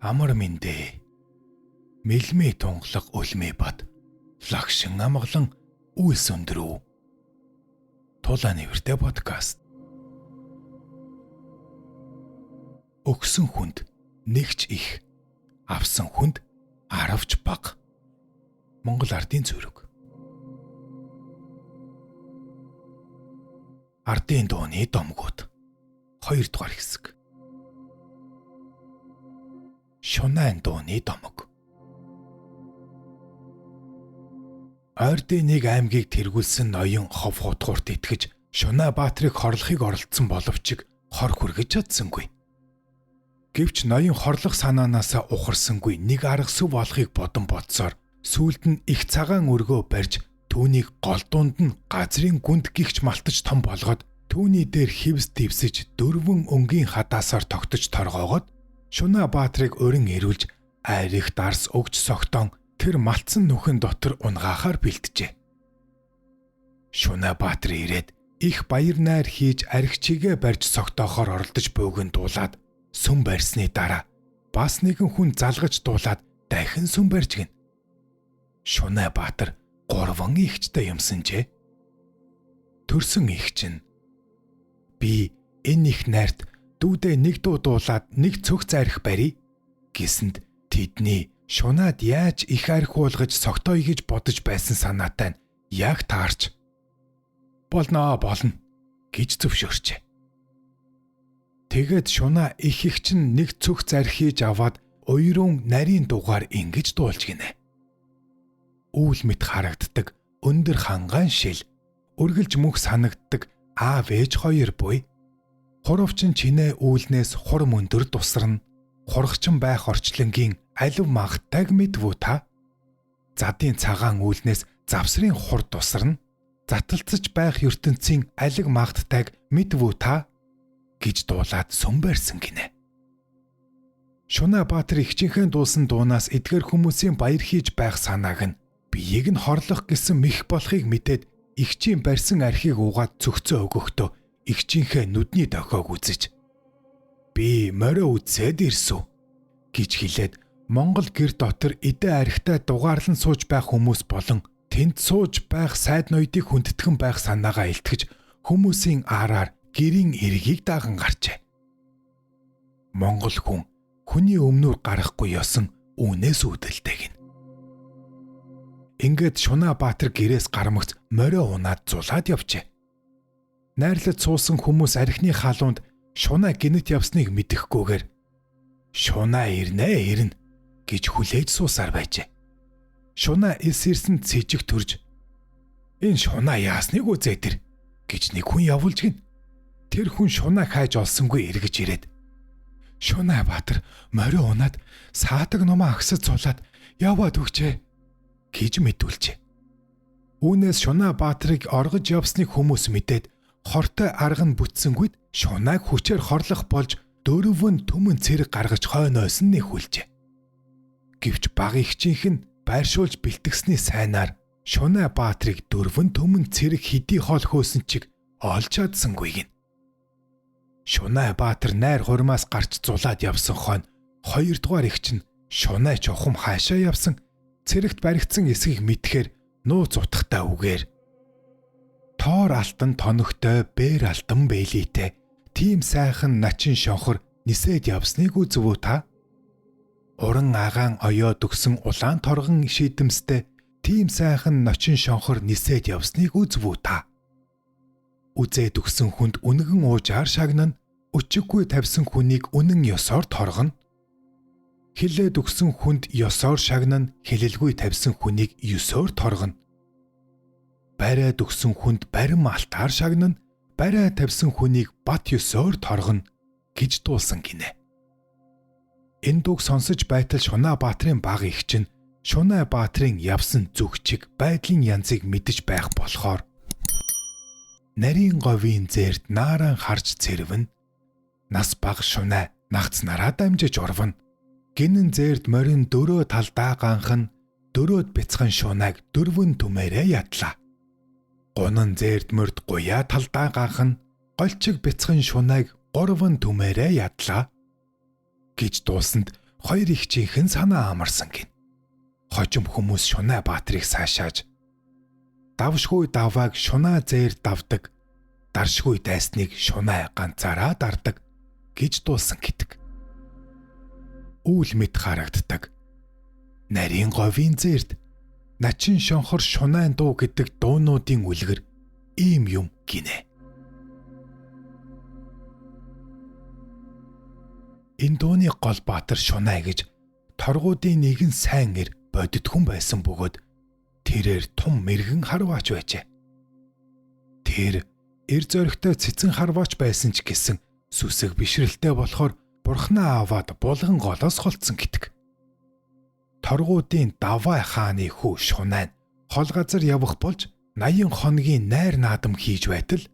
Амар мэндэ. Мэлмээ тунгалаг үлмээ бат. Лагшин амгалан үйлс өндрөө. Тулаа нэвэртэй подкаст. Өгсөн хүнд нэгч их, авсан хүнд аравч бага. Монгол ардын зүрэг. Ардын дууны домгууд. 2 дугаар хэсэг. Шунайн дууны домог. Ойрдын нэг аймгийг тэргүүлсэн ноён хов хутгуурт итгэж Шунай Баатрыг хорлохыг оролдсон боловч хор хүргэж чадсангүй. Гэвч ноён хорлох санаанаасаа ухарсангүй нэг арга сүв олохыг бодон бодсоор сүүлд нь их цагаан өргөө барьж түүнийг голдуунд нь газрын гүнд гихч малтаж том болгоод түүний дээр хивс твсэж 4 өнгийн хадаасаар тогтож торгоогоод Шунай Баатрыг урин ирүүлж айрих дарс өгч согтоон тэр малтсан нүхэн дотор унгаахаар бэлджээ. Шунай Баатар ирээд их баяр найр хийж архичигээ барьж согтоохоор оролдож бөөгөн дуулаад сүм барьсны дараа бас нэгэн хүн залгаж дуулаад дахин сүм барьж гин. Шунай Баатар 3 ихчтэй юмсанжээ. Төрсөн их чинь би энэ их найрт дүүдээ нэг дуу дуулаад нэг цөх зарих барий гэсэнд тэдний Шунаад яаж их арх уулгаж согтооё гэж бодож байсан санаатай нь яг таарч болно гэж зөвшөөрчээ. Тэгээд Шунаа их чинь нэг цөх зарих хийж аваад уйрун нарийн дугаар ингэж дуулж гинэ. Үүл мэт харагддаг өндөр хангаан шил, үргэлж мөх санагддаг аав ээж 2 буй. Хуравчин чинээ үүлнээс хурм өндөр тусарна. Хургчин байх орчлонгийн алив магтайг мэдвүү та? Задын цагаан үүлнээс завсрын хур тусарна. Заталцаж байх ертөнцийн алиг магтайг мэдвүү та? Гэж дуулаад сүм барьсан гинэ. Шунай Баатар ихчийнхэн дуусан дуунаас эдгээр хүмүүсийн баяр хийж байх санааг нь биеийг нь хорлох гэсэн мэх болохыг мэдээд ихчийн барьсан архийг угаад цөгцөө өгөхдөө ихчийнхээ нүдний дохиог үзэж би морио үзээд ирсв гэж хэлээд Монгол гэр дотор эдэ архитай дугаарлан сууж байх хүмүүс болон тэнд сууж байх сайд ноёдыг хүндэтгэн байх санаагаа илтгэж хүмүүсийн араар гэрийн эргийг даган гарчээ. Монгол хүн хүний өмнөр гарахгүй ёсон үнээс үүдэлтэй гин. Ингээд Шунай Баатар гэрээс гармагц морио унаад зулаад явжээ. Найрлаж суусан хүмүүс архины халуунд Шунай гинэт явсныг мэдэхгүйгээр Шунай ирнэ гэж хүлээж суусаар байжээ. Шунай эс ирсэн цэжиг төрж энэ Шунай яасныг үзээ тэр гэж нэг хүн явуулж гин. Тэр хүн Шунай хайж олсонгүй эргэж ирээд Шунай Баатар морио унаад саадаг номоо агсаж цулаад яваад өгчээ гэж мэдүүлжээ. Үүнээс Шунай Баатрыг оргож явсныг хүмүүс мэдээд хортой арга нь бүтсэнгүйд Шунайг хүчээр хорлох болж 4 түмэн цэрэг гаргаж хойноос нь нэхүүлжээ. Гэвч баг ихчийнх нь байршуулж бэлтгэсний сайнаар Шунай Баатрыг 4 түмэн цэрэг хэдий хоол хөөсөн чиг олж чадсангүй гин. Шунай Баатар найр хурмаас гарч зулаад явсан хойно 2 дугаар ихч нь Шунай чухам хаашаа явсан цэрэгт баригдсан эсгийг мэдхээр нууц утгатай үгээр тоор алтан тоногтой бээр алтан бэлийтэй тийм сайхан начин шонхор нисээд явсныг үзвүү та? Уран агаан оёод өгсөн улаан торгон шийдэмстэй тийм сайхан начин шонхор нисээд явсныг үзвүү та? Үзээд өгсөн хүнд үнгэн уужаар шагнана, өчиггүй тавьсан хүнийг үнэн ёсоор торгоно. Хилээд өгсөн хүнд ёсоор шагнана, хилэлгүй тавьсан хүнийг ёсоор торгоно. Бариад өгсөн хүнд барим алтаар шагнана, бариа тавьсан хүнийг бат ёсоор торгоно гэж дуулсан гинэ. Энэ дууг сонсож байтал Шунай Баатрын баг их чинь Шунай Баатрын явсан зүгчиг байдлын янзыг мэдэж байх болохоор нарийн говийн зээрд нааран харж цэрвэн нас баг Шунай нагцнараа дамжиж урвна. Гинэн зээрд морин 4 талдаа ганхан 4 бяцхан Шунайг 4 түмээрээ ядлаа. Гунан зээрд мөрд гуяа талдаа ганхан голчиг бяцхан Шунайг 3 түмээрээ ядлаа гэж дуулсанд Хоёр их жинхэнэ санаа амарсан гин. Хожим хүмүүс Шунай баатрыг сайшааж давшгүй давааг Шунай зээр давдаг, даршгүй дайсныг Шунай ганцаараа дардаг гэж дуулсан гэдэг. Үүл мэд харагддаг. Нарийн говийн зээрд начин шонхор Шунайн дуу гэдэг дуунуудын үлгэр ийм юм гинэ. Энэ дууны гол баатар Шунай гэж торгуудын нэгэн сайн эр бодит хүн байсан бөгөөд тэрээр тун мэргэн харваач байжээ. Тэр эр зоригтой цэцэн харваач байсан ч гэсэн сүсэг бишрэлтэй болохоор бурхнаа аваад булган голоос холдсон гэдэг. Торгуудын Давай хааны хүү Шунай нь хол газар явах болж 80 хоногийн найр наадам хийж байтал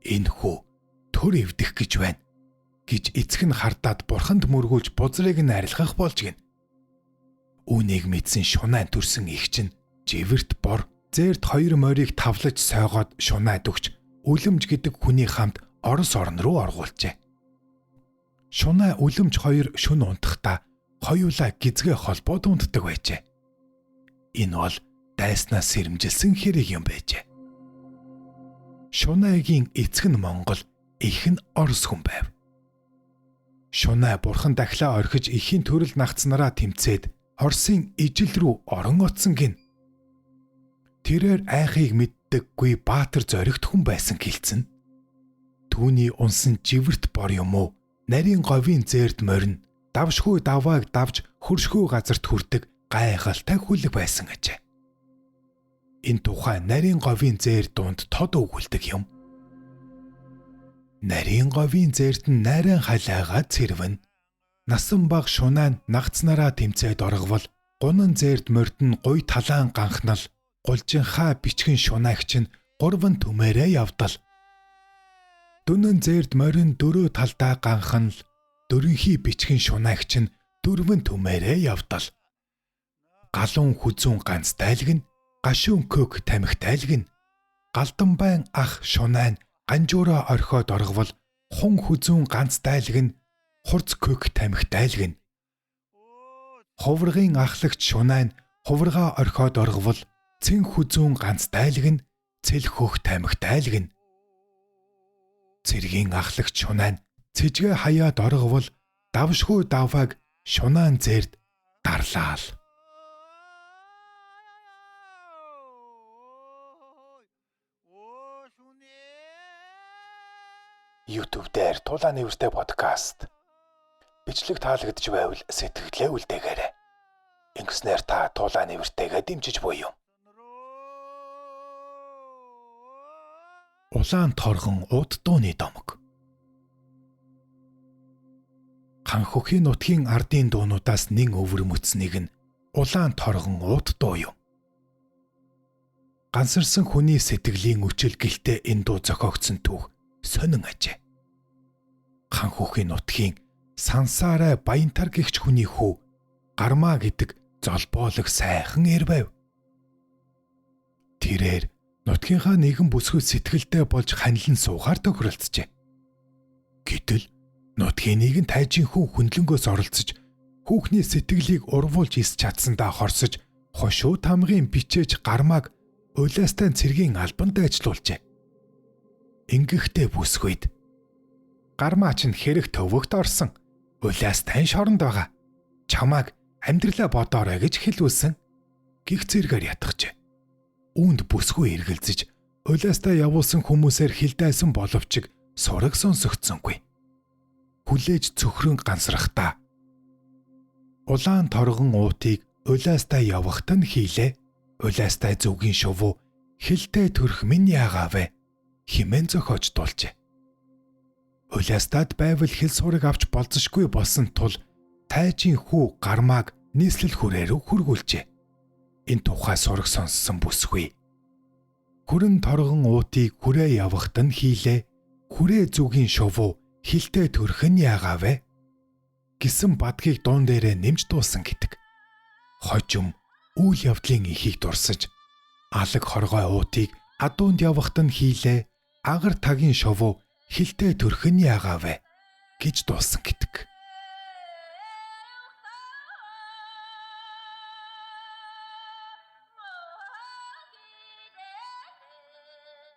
энэ хүү төр эвдэх гэж байна гэж эцэг нь хардаад бурханд мөргүүлж бузрыг нь арилгах болж гин. Үүнийг мэдсэн Шунай төрсөн их чинь живэрт бор зээрд 2 морийг тавлаж сойгоод Шунайд өгч үлэмж гэдэг хүний хамт Орос орн руу оргуулжээ. Шунай үлэмж 2 шөнө унтахдаа хоёулаа гизгээ холбоод унтдаг байжээ. Энэ бол дайснаас сэрэмжилсэн хэрэг юм байжээ. Шунайгийн эцэг нь Монгол, их нь Орос хүн байв. Шунай бурхан дахлаа орхиж ихийн төрөл нагцнараа тэмцээд Оросын ижил рүү орон оцсон гин. Тэрээр айхыг мэддэггүй баатар зоригт хүн байсан гэлцэн. Түүний унсан живэрт бор юм уу? Нарийн говийн зээрд морин, давшгүй давааг давж хөршгүй газарт хүрдэг гайхалтай хүлэг байсан ажээ. Энэ тухай нарийн говийн зээр дунд тод өгүүлдэг юм. Нарийн говийн зээрд нь найран халайгаа цэрвэн. Насан баг Шунай нагцнараа тэмцээд оргвол гунан зээрд мордон гуй талаан ганхнал гулжинхаа бичгэн Шунайгч нь 3 түмээрээ явдал. Дүнэн зээрд морин 4 талдаа ганхнал дөрөнхий бичгэн Шунайгч нь 4 түмээрээ явдал. Галун хүзүүн ганц дайлгэн гашуун көг тамхи дайлгэн галданбайн ах Шунай ганжуураа орхиод оргвол хун хүзүүн ганц дайлгэн хурц көг тамхи дайлгэн. Ховрогын ахлагч Шунай хувргаа орхиод оргвол цэн хүзүүн ганц дайлгэн цэл хөх тамхи дайлгэн. Цэргийн ахлагч Шунай цэжгээ хаяад оргвол давшгүй давааг Шунай зээрд дарлаал. YouTube дээр Тулаа нэвртэй подкаст. Бичлэг таалагдж байвал сэтгэлээ үлдээгээрэй. Ингэснээр та Тулаа нэвртэйгээ дэмжиж буй юм. Улаан торгон уд дууны домог. Ханхөхийн нутгийн ардын дуунуудаас нэн өвөр мөцнийг нь улаан торгон уд дуу юм. Гансарсан хүний сэтгэлийн үчил гэлтэй энэ дуу зохиогдсон түүх сонин ажээ. Ханхөхийн нутгийн Сансаарай Баянтар гэгч хүний хүү Гармаа гэдэг золбоолог сайхан эр байв. Тэрээр нутгийнхаа нэгэн бүсгүй сэтгэлдээ болж ханилан суугаар тохиролцжээ. Гэтэл нутгийн нэгэн тайжин хүн хөндлөнгөөс оролцож хүүхний сэтгэлийг урвуулж ис чадсандаа хорсож хошуу тамгын бичээж Гармааг улаастай цэргийн албанд ажилуулжээ. Ингэхдээ бүсгүйд Гармаа ч хэрэг төвөгт орсон. Улаастай шоронд байгаа. Чамааг амьдралаа бодоорой гэж хэлүүлсэн. Гих зэрэгээр ятгахжээ. Үүнд бүсгүй эргэлзэж улаастай явуулсан хүмүүсээр хилдайсан боловч сураг сонсогдсонгүй. Хүлээж цөхрөн гансрахтаа улаан торгон уутыг улаастай явахт нь хийлээ. Улаастай зүгийн шувуу хилтэй төрх минь яагаавэ хэмээн зохиож дуулжээ. Улаастад байвал хэл сураг авч болзошгүй болсон тул тайжийн хүү Гармааг нийслэл хүрээ рүү хургуулжээ. Энэ тухай сураг сонссон бүсгүй хүрэн торгон уутыг хүрээ явахт нь хийлээ. Хүрээ зүгийн шувуу хилтэй төрх нь яагаавэ гэсэн бадгийг дуун дээрээ нэмж дуусан гэдэг. Хожим үйл явдлын ихийг дурсаж алаг хоргой уутыг адуунд явахт нь хийлээ. Агар тагийн шувуу хилтэй төрх нь яагаавэ гэж дуусан гэдэг.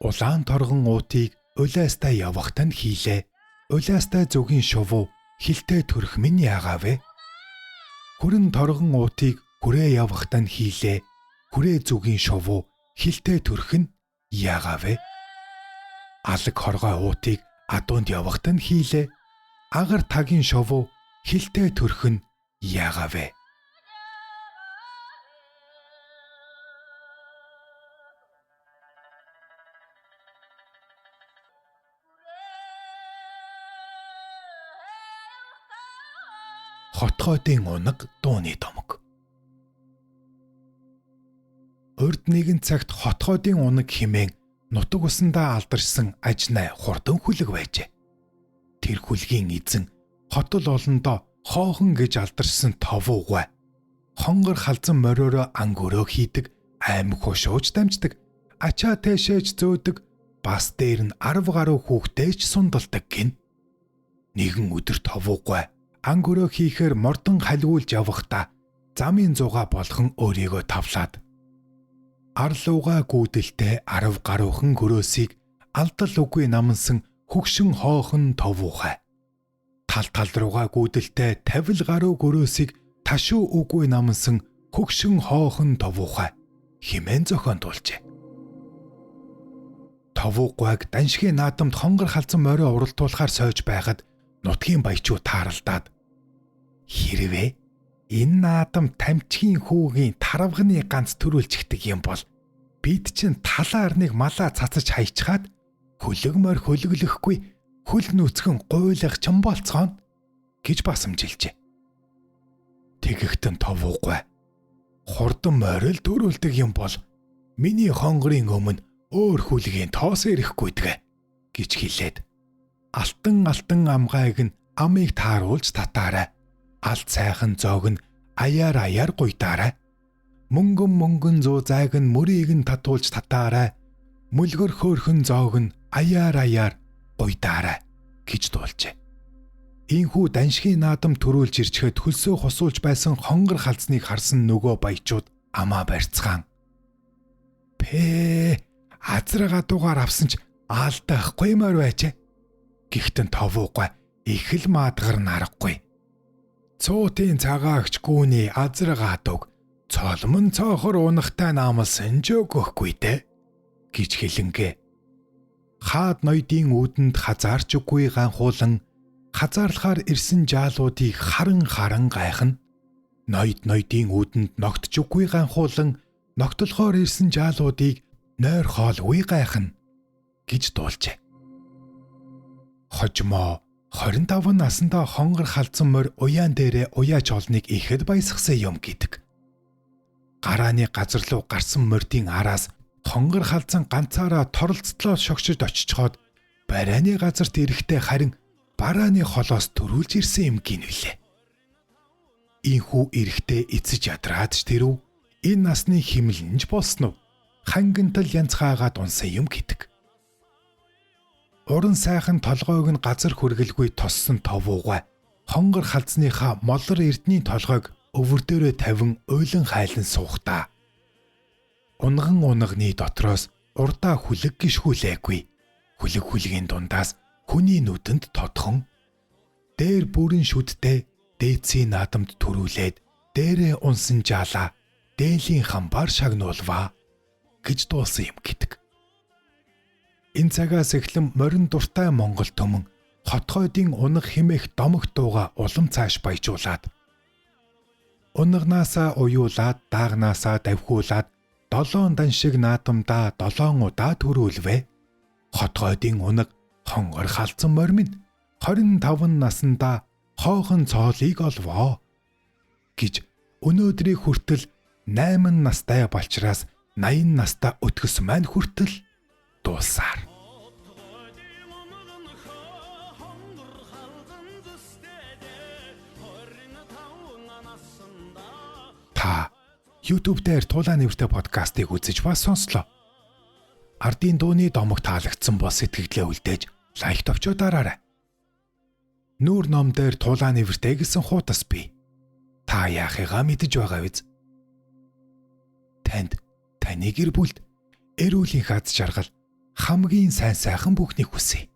Улаан торгон уутыг улаастаа явахтаа нь хийлээ. Улаастаа зүгийн шувуу хилтэй төрөх минь яагаав вэ? Хүрэн торгон уутыг хүрээ явахтаа нь хийлээ. Хүрээ зүгийн шувуу хилтэй төрөх нь яагаав вэ? Алаг хоргой уутыг адуунд явахтаа нь хийлээ. Агар тагийн шувуу хилтэй төрөх нь яагаав вэ? Хотгойдын унаг дууны домог. Урд нэгэн цагт хотгойдын унаг хэмээн нутаг усандаа алдарсан ажнай хурдан хүлэг байжээ. Тэр хүлгийн эзэн хотол олондоо хоохон гэж алдарсан товуугай. Хонгор халзан мориороо ангөрөө хийдэг, аймаг хушууж дамждаг, ачаа тэшээж зөөдөг, бас дээр нь 10 гаруй хүүхдээч сундалдаг гин. Нэгэн өдөр товуугай ангөрөө хийхээр мордон халиулж явахдаа замын зугаа болгон өөрийгөө тавлаад арлууга гүйдэлтэй 10 гаруйхан гөрөөсийг алдал үгүй намансан хөгшин хоохон товуухай. Тал руугаа гүйдэлтэй 50 гаруй гөрөөсийг ташуу үгүй намансан хөгшин хоохон товуухай хэмээн зохион туулжээ. Товуугайг даншгийн наадамд хонгор халзан морио уралдуулахаар сойж байхад нутгийн баячуу тааралдаад хэрвээ энэ наадам тамчгийн хүүгийн таравганы ганц төрүүлчихдэг юм бол бид чинь талаар нэг малаа цацаж хайчгаад хөлөг морь хөлөглөхгүй хөл нүцгэн гуйлах чамбалцгаан гэж басамжилжээ. Тэгэхтэн товуугай хурдан морил төрүүлдэг юм бол миний хонгорын өмнө өөр хүлгийн тоос ирэхгүйдгээ гэж хэлээд алтан амгайг нь амыг тааруулж татаарай. Алт сайхан зоог нь аяар гуйдаарай. Мөнгөн зүү зайг нь мөрийг нь татуулж татаарай. Мүлгөр хөөрхөн зоог нь аяар гуйдаарай гэж дуулжээ. Ийхүү даншгийн наадам төрүүлж ирчхэд хөлсөө хосуулж байсан хонгор халзныг харсан нөгөө баячууд амаа барьцгаан. Азрага дугаар авсан ч алдахгүй мөр байжээ. Гэхдээ товуугай их л маадгар нарахгүй. Цуутын цагаагч гүүний азрага дуг цолмон цоохор унахтай наамалсан жөөгөхгүй дээ гэж хэлэнгээ. Хаад ноёдын үүдэнд хазаарч үгүй ганхуулан хазаарлахаар ирсэн жаалуудыг харан гайхна. Ноёдын үүдэнд ногтж үгүй ганхуулан ногтлохоор ирсэн жаалуудыг нойр хоолгүй гайхна гэж дуулжээ. Хожимо 25 наснда хонгор халзан морь уяан дээрээ уяач олныг ихэд баясгасан юм гэдэг. Гарааны газар руу гарсан мордын араас хонгор халзан ганцаараа торолцтлоо шогшиж очичхоод барааны газарт ирэхдээ харин барааны холоос төрүүлж ирсэн юм гинвлээ. Ийхүү ирэхдээ эцэж ядраад ч тэрв энэ насны химэлнж болсон уу? Хангантал янцгаагаад унсан юм гэдэг. Уран сайхан толгойг нь газар хүргэлгүй тоссон товуугай хонгор халзныхаа молор эрдний толгойг өвөр дээрээ тавин уйлан хайлан суухдаа. Унган унганы дотроос урдаа хүлэг гიშгүүлээгүй. Хүлгийн дундаас хүний нүдэнд тодхон дээр бүрэн шүдтэй дээдсийн наадамд төрүүлээд дээрээ унсан жаалаа дээлийн хамбаар шагнуулваа гэж дуулсан юм гэдэг. Энэ цагаас эхлэн морин дуртай Монгол түмэн хотгойдын унаг хэмээх домогт дууга улам цааш баяжуулаад унагнаасаа уюулаад даагнаасаа давхиулаад 7 даншиг наадамдаа 7 удаа төрүүлвэ. Хотгойдын унаг хонгор халзан морь минь 25 наснда хоохон цоолыг олвоо гэж өнөөдрийг хүртэл 8 настай болчраас 80 настай өтгөс маань хүртэл дуусаар. Та YouTube дээр Тулаа нэвртэй подкастыг үзэж ба сонслоо. Ардын дууны домог таалагдсан бол сэтгэлдээ үлдээж лайк товчоо дараарай. Нүүр ном дээр Тулаа нэвртэй гэсэн хуудас бий. Та яахыгаа мэдэж байгаа биз? Танд таны гэр бүлд эрүүлийн аз жаргал хамгийн сайн сайхан бүхнийг хүсье.